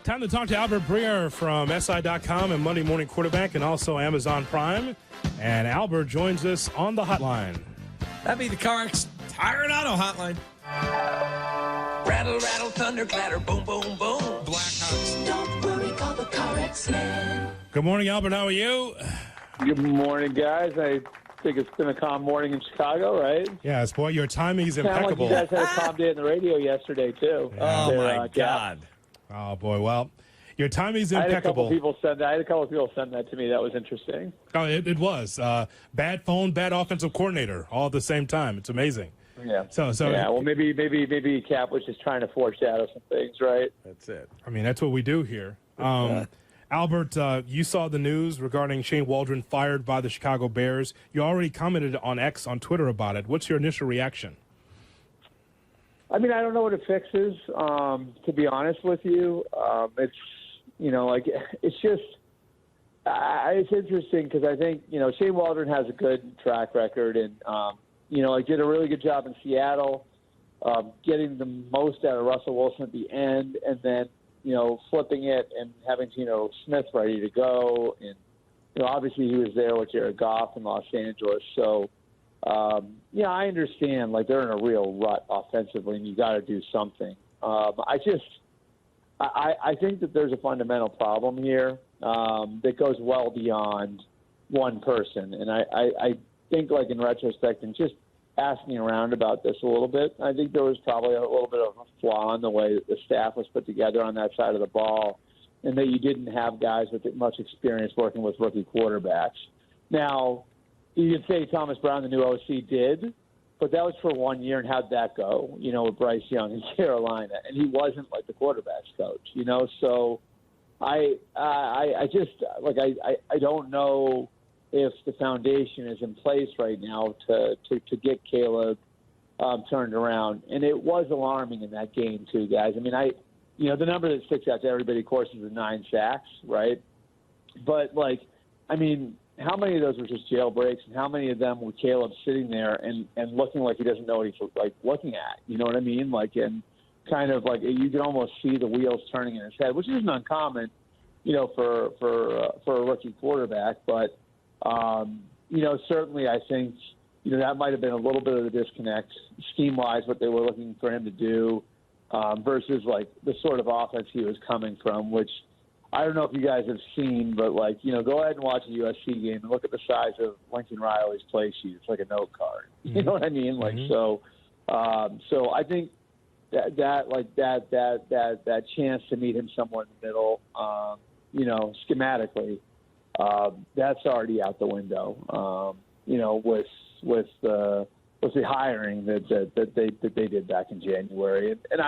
Time to talk to Albert Breer from SI.com and Monday Morning Quarterback and also Amazon Prime. And Albert joins us on the hotline. That'd be the CarX Tire and Auto Hotline. Rattle, rattle, thunder, clatter, boom, boom, boom. Blackhawks. Don't worry, call the CarX man. Good morning, Albert. How are you? Good morning, guys. I think it's been a calm morning in Chicago, right? Yes, boy, your timing is Sound like impeccable. you guys had a calm day on the radio yesterday, too. Yeah. Oh, There, my God. Oh, boy. Well, your timing is I had a couple impeccable. people send that to me. That was interesting. Oh, it was. Bad phone, bad offensive coordinator, all at the same time. It's amazing. Yeah. So Yeah. Well, maybe Kap was just trying to foreshadow some things, right? That's it. I mean, that's what we do here. Albert, you saw the news regarding Shane Waldron fired by the Chicago Bears. You already commented on X on Twitter about it. What's your initial reaction? I mean, I don't know what it fixes. To be honest with you, it's it's interesting because I think Shane Waldron has a good track record and did a really good job in Seattle, getting the most out of Russell Wilson at the end, and then flipping it and having Smith ready to go, and obviously he was there with Jared Goff in Los Angeles, so. I understand, they're in a real rut offensively, and you got to do something. I think that there's a fundamental problem here that goes well beyond one person. And I think, in retrospect, and just asking around about this a little bit, I think there was probably a little bit of a flaw in the way that the staff was put together on that side of the ball, and that you didn't have guys with much experience working with rookie quarterbacks. Now, you could say Thomas Brown, the new OC, did, but that was for 1 year, and how'd that go, with Bryce Young in Carolina? And he wasn't the quarterback's coach, so I don't know if the foundation is in place right now to get Caleb turned around. And it was alarming in that game too, guys. I mean, the number that sticks out to everybody, of course, is the 9 sacks, right? But how many of those were just jailbreaks, and how many of them were Caleb sitting there and looking like he doesn't know what he's looking at? You know what I mean? And kind of you can almost see the wheels turning in his head, which isn't uncommon, for a rookie quarterback. But certainly I think that might have been a little bit of the disconnect scheme-wise, what they were looking for him to do versus the sort of offense he was coming from, which. I don't know if you guys have seen, but go ahead and watch a USC game and look at the size of Lincoln Riley's play sheet. It's like a note card. Mm-hmm. You know what I mean? So I think that chance to meet him somewhere in the middle, schematically, that's already out the window. With the hiring that they did back in January, and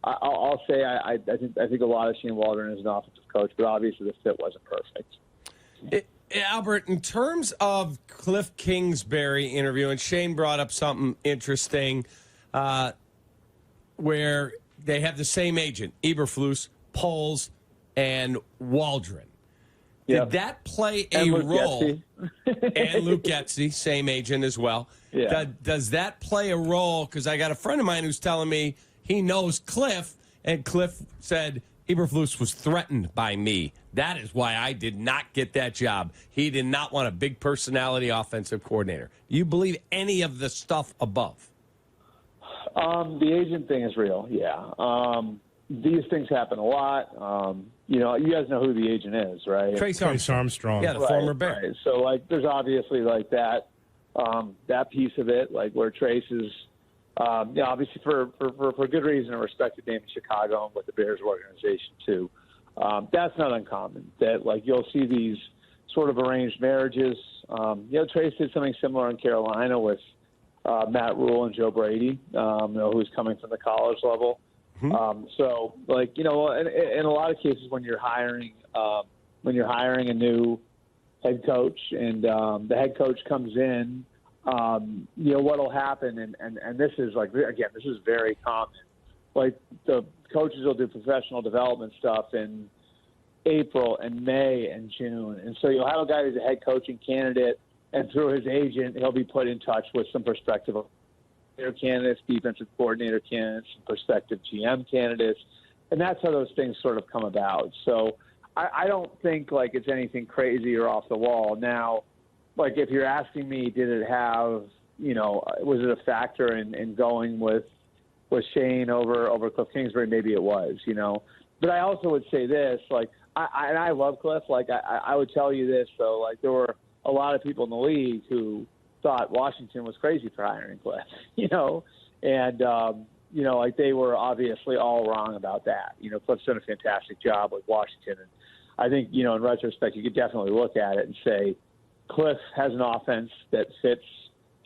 I'll say I think a lot of Shane Waldron is an offensive coach, but obviously the fit wasn't perfect. Albert, in terms of Cliff Kingsbury interview, and Shane brought up something interesting where they have the same agent, Eberflus, Poles, and Waldron. Did that play a role? And Luke Getsy, same agent as well. Yeah. Does that play a role? Because I got a friend of mine who's telling me he knows Cliff, and Cliff said Eberflus was threatened by me. That is why I did not get that job. He did not want a big personality offensive coordinator. Do you believe any of the stuff above? The agent thing is real, yeah. These things happen a lot. You guys know who the agent is, right? Trace Armstrong. Yeah, the former Bear. Right. So, there's obviously that piece of it, where Trace is, obviously for good reason, a respected name in Chicago and with the Bears organization too. That's not uncommon. That you'll see these sort of arranged marriages. Trace did something similar in Carolina with Matt Rule and Joe Brady, who's coming from the college level. Mm-hmm. In a lot of cases when you're hiring a new head coach and the head coach comes in. What'll happen, and this is this is very common. The coaches will do professional development stuff in April and May and June, and so you'll have a guy who's a head coaching candidate, and through his agent, he'll be put in touch with some prospective candidates, defensive coordinator candidates, prospective GM candidates, And that's how those things sort of come about. So I don't think like it's anything crazy or off the wall. Now, like if you're asking me, did it have, was it a factor in going with Shane over Cliff Kingsbury? Maybe it was, But I also would say this, like, I love Cliff. Like, I would tell you this, though. Like, there were a lot of people in the league who thought Washington was crazy for hiring Cliff, and, like they were obviously all wrong about that. Cliff's done a fantastic job with Washington. And I think, in retrospect, you could definitely look at it and say Cliff has an offense that fits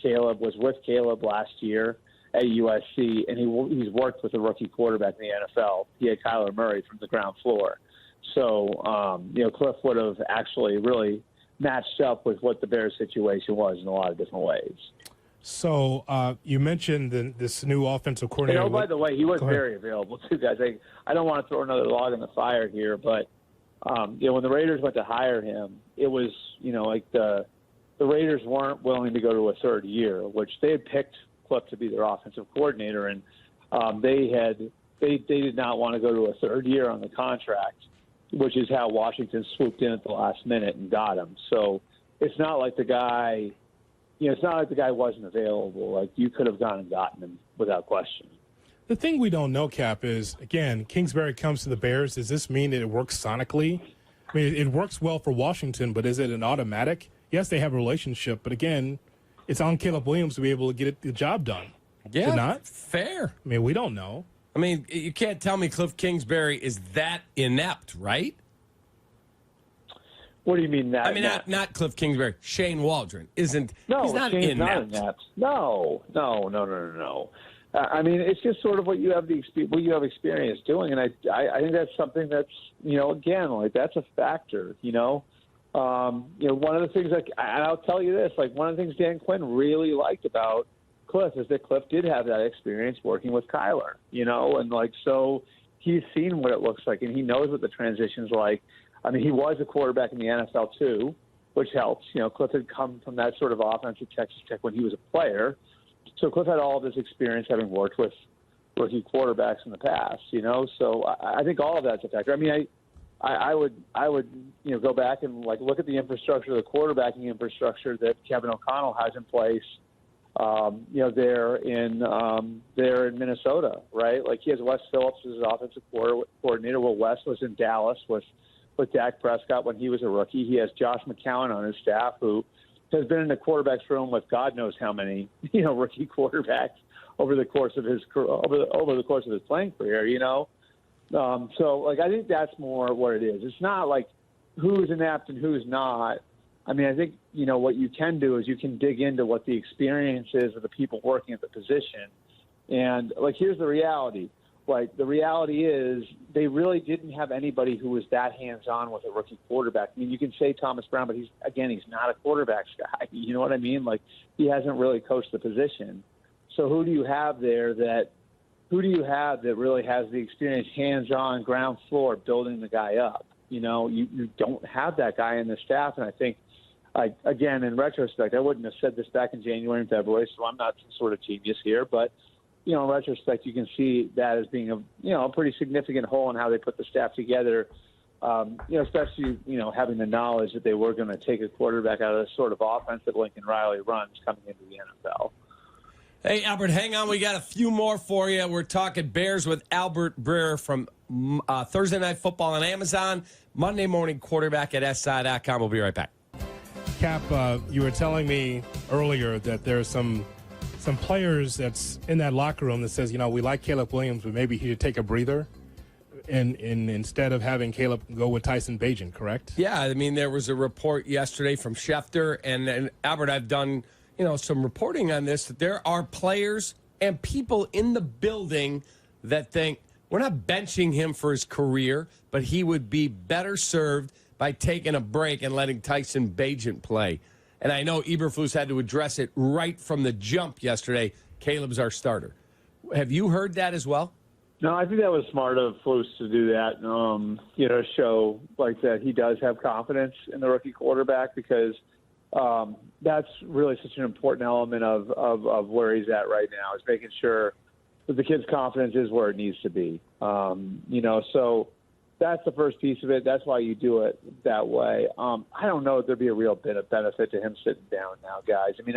Caleb, was with Caleb last year at USC, and he's worked with a rookie quarterback in the NFL. He had Kyler Murray from the ground floor. So, Cliff would have actually really matched up with what the Bears situation was in a lot of different ways. So you mentioned this new offensive coordinator. By the way, he was very available too, guys. I don't want to throw another log in the fire here, but when the Raiders went to hire him, it was like the Raiders weren't willing to go to a third year, which they had picked Cliff to be their offensive coordinator, and they did not want to go to a third year on the contract, which is how Washington swooped in at the last minute and got him. So it's not like the guy. It's not like the guy wasn't available. Like, you could have gone and gotten him without question. The thing we don't know, Cap, is, again, Kingsbury comes to the Bears. Does this mean that it works sonically? I mean, it works well for Washington, but is it an automatic? Yes, they have a relationship, but, again, it's on Caleb Williams to be able to get the job done. Yeah, is it not? Fair. I mean, we don't know. I mean, you can't tell me Cliff Kingsbury is that inept, right? What do you mean that? I mean, not Cliff Kingsbury. Shane Waldron isn't. No, he's not Shane's inept. not inept. No. I mean, it's just sort of what you have experience doing, and I think that's something that's again, like, that's a factor. One of the things, like, and I'll tell you this, like, one of the things Dan Quinn really liked about Cliff is that Cliff did have that experience working with Kyler, and like, so he's seen what it looks like, and he knows what the transition's like. I mean, he was a quarterback in the NFL too, which helps. Cliff had come from that sort of offense at Texas Tech when he was a player. So Cliff had all of this experience having worked with rookie quarterbacks in the past, So I think all of that's a factor. I mean, I would go back and like look at the infrastructure, the quarterbacking infrastructure that Kevin O'Connell has in place. There in Minnesota, right? Like, he has Wes Phillips as his offensive coordinator. Well, Wes was in Dallas with Dak Prescott when he was a rookie. He has Josh McCown on his staff, who has been in the quarterback's room with God knows how many, rookie quarterbacks over the course of his over the course of his playing career. So like, I think that's more what it is. It's not like who's inept and who's not. I mean, I think what you can do is you can dig into what the experience is of the people working at the position, and like, here's the reality. Like, the reality is they really didn't have anybody who was that hands-on with a rookie quarterback. I mean, you can say Thomas Brown, but he's not a quarterbacks guy. You know what I mean? Like, he hasn't really coached the position. So who do you have that really has the experience, hands-on, ground floor, building the guy up? You don't have that guy in the staff, and I think, again, in retrospect, I wouldn't have said this back in January and February, so I'm not some sort of genius here, but in retrospect, you can see that as being a pretty significant hole in how they put the staff together. Especially having the knowledge that they were going to take a quarterback out of the sort of offense that Lincoln Riley runs coming into the NFL. Hey, Albert, hang on. We got a few more for you. We're talking Bears with Albert Breer from Thursday Night Football on Amazon, Monday Morning Quarterback at SI.com. We'll be right back. Cap, you were telling me earlier that there's some players that's in that locker room that says, we like Caleb Williams, but maybe he should take a breather and instead of having Caleb go with Tyson Bagent, correct? Yeah, I mean, there was a report yesterday from Schefter, and Albert, I've done, some reporting on this, that there are players and people in the building that think we're not benching him for his career, but he would be better served by taking a break and letting Tyson Bagent play. And I know Eberflus had to address it right from the jump yesterday. Caleb's our starter. Have you heard that as well? No, I think that was smart of Flus to do that, show like that he does have confidence in the rookie quarterback, because that's really such an important element of where he's at right now, is making sure but the kid's confidence is where it needs to be. So that's the first piece of it. That's why you do it that way. I don't know if there'd be a real bit of benefit to him sitting down now, guys. I mean,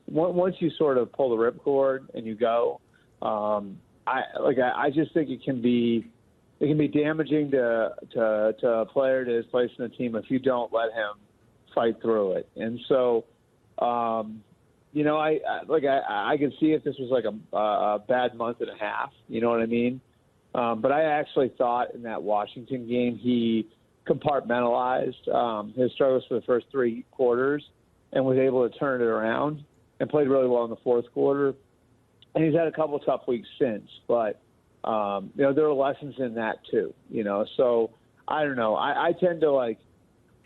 once you sort of pull the ripcord and you go, I just think it can be damaging to a player that is placed in the team if you don't let him fight through it. And so, I can see if this was like a bad month and a half. You know what I mean? But I actually thought in that Washington game he compartmentalized his struggles for the first three quarters and was able to turn it around and played really well in the fourth quarter. And he's had a couple of tough weeks since, but there are lessons in that too. So I don't know. I tend to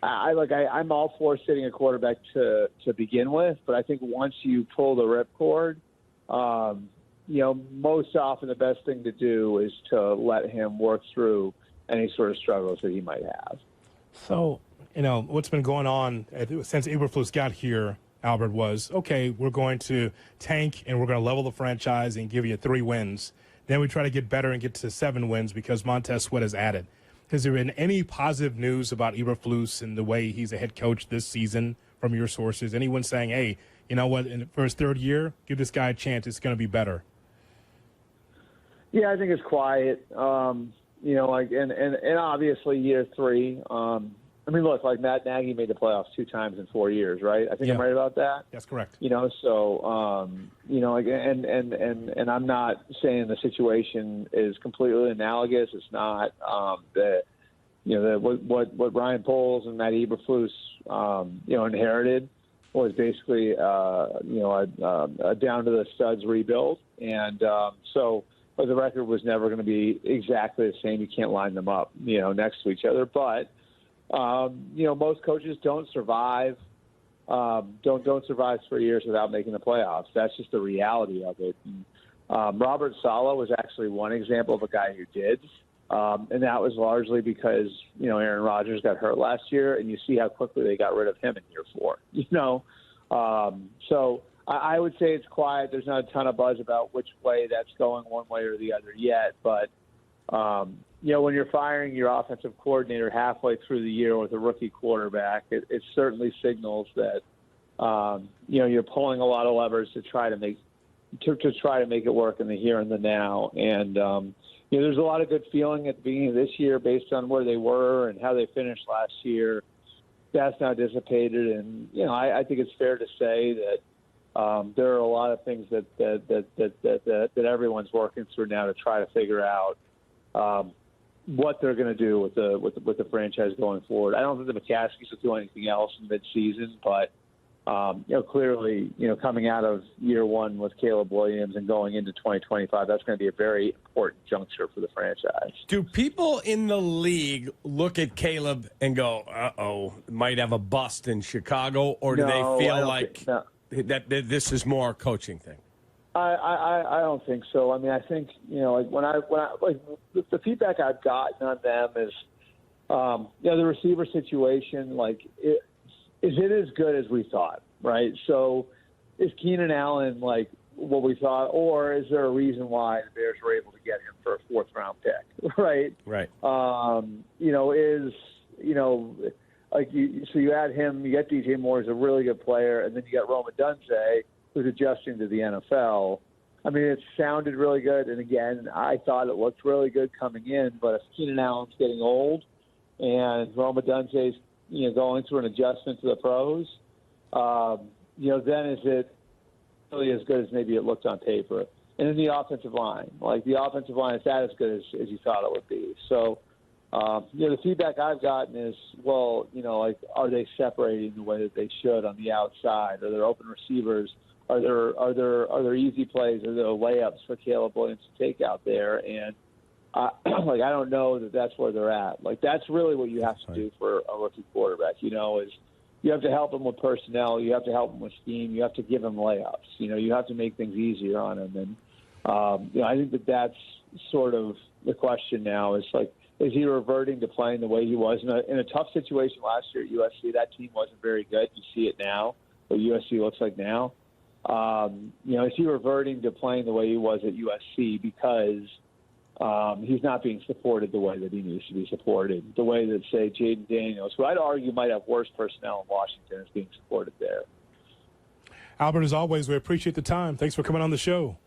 I'm all for sitting a quarterback to begin with, but I think once you pull the ripcord, most often the best thing to do is to let him work through any sort of struggles that he might have. So, what's been going on since Eberflus got here, Albert, was, okay, we're going to tank and we're going to level the franchise and give you 3 wins. Then we try to get better and get to 7 wins because Montez Sweat is added. Has there been any positive news about Eberflus and the way he's a head coach this season from your sources? Anyone saying, hey, you know what, for his third year, give this guy a chance, it's going to be better? Yeah, I think it's quiet. And obviously year 3. Look, like Matt Nagy made the playoffs 2 times in 4 years, right? I think I'm right about that. That's correct. And I'm not saying the situation is completely analogous. It's not what Ryan Poles and Matt Eberflus inherited was basically a down to the studs rebuild, and but the record was never going to be exactly the same. You can't line them up, next to each other. But, most coaches don't survive, don't survive 3 years without making the playoffs. That's just the reality of it. And, Robert Saleh was actually one example of a guy who did. And that was largely because, Aaron Rodgers got hurt last year, and you see how quickly they got rid of him in year 4, So I would say it's quiet. There's not a ton of buzz about which way that's going, one way or the other yet. But, when you're firing your offensive coordinator halfway through the year with a rookie quarterback, it certainly signals that, you're pulling a lot of levers to try to make it work in the here and the now. And, there's a lot of good feeling at the beginning of this year based on where they were and how they finished last year. That's now dissipated. And, I think it's fair to say that, there are a lot of things that everyone's working through now to try to figure out what they're going to do with the franchise going forward. I don't think the McCaskies will do anything else in midseason, but clearly, coming out of year 1 with Caleb Williams and going into 2025, that's going to be a very important juncture for the franchise. Do people in the league look at Caleb and go, uh-oh, might have a bust in Chicago, or do they feel like that this is more a coaching thing? I don't think so. I mean, I think, the feedback I've gotten on them is, the receiver situation, is it as good as we thought, right? So is Keenan Allen like what we thought, or is there a reason why the Bears were able to get him for a 4th-round pick, right? Right. So you add him, you get DJ Moore, who's a really good player, and then you got Roma Dunze, who's adjusting to the NFL. I mean, it sounded really good, and again, I thought it looked really good coming in, but if Keenan Allen's getting old and Roma Dunze's going through an adjustment to the pros, then is it really as good as maybe it looked on paper? And then the offensive line, is that as good as you thought it would be? So, the feedback I've gotten is, are they separating the way that they should on the outside? Are there open receivers? Are there easy plays? Are there layups for Caleb Williams to take out there? And I don't know that that's where they're at. That's really what you have to do for a rookie quarterback. Is you have to help him with personnel. You have to help him with scheme. You have to give him layups. You have to make things easier on him. And I think that's sort of the question now. Is is he reverting to playing the way he was in a tough situation last year at USC? That team wasn't very good. You see it now, what USC looks like now. Is he reverting to playing the way he was at USC because he's not being supported the way that he needs to be supported, the way that, say, Jaden Daniels, who I'd argue might have worse personnel in Washington, is being supported there. Albert, as always, we appreciate the time. Thanks for coming on the show.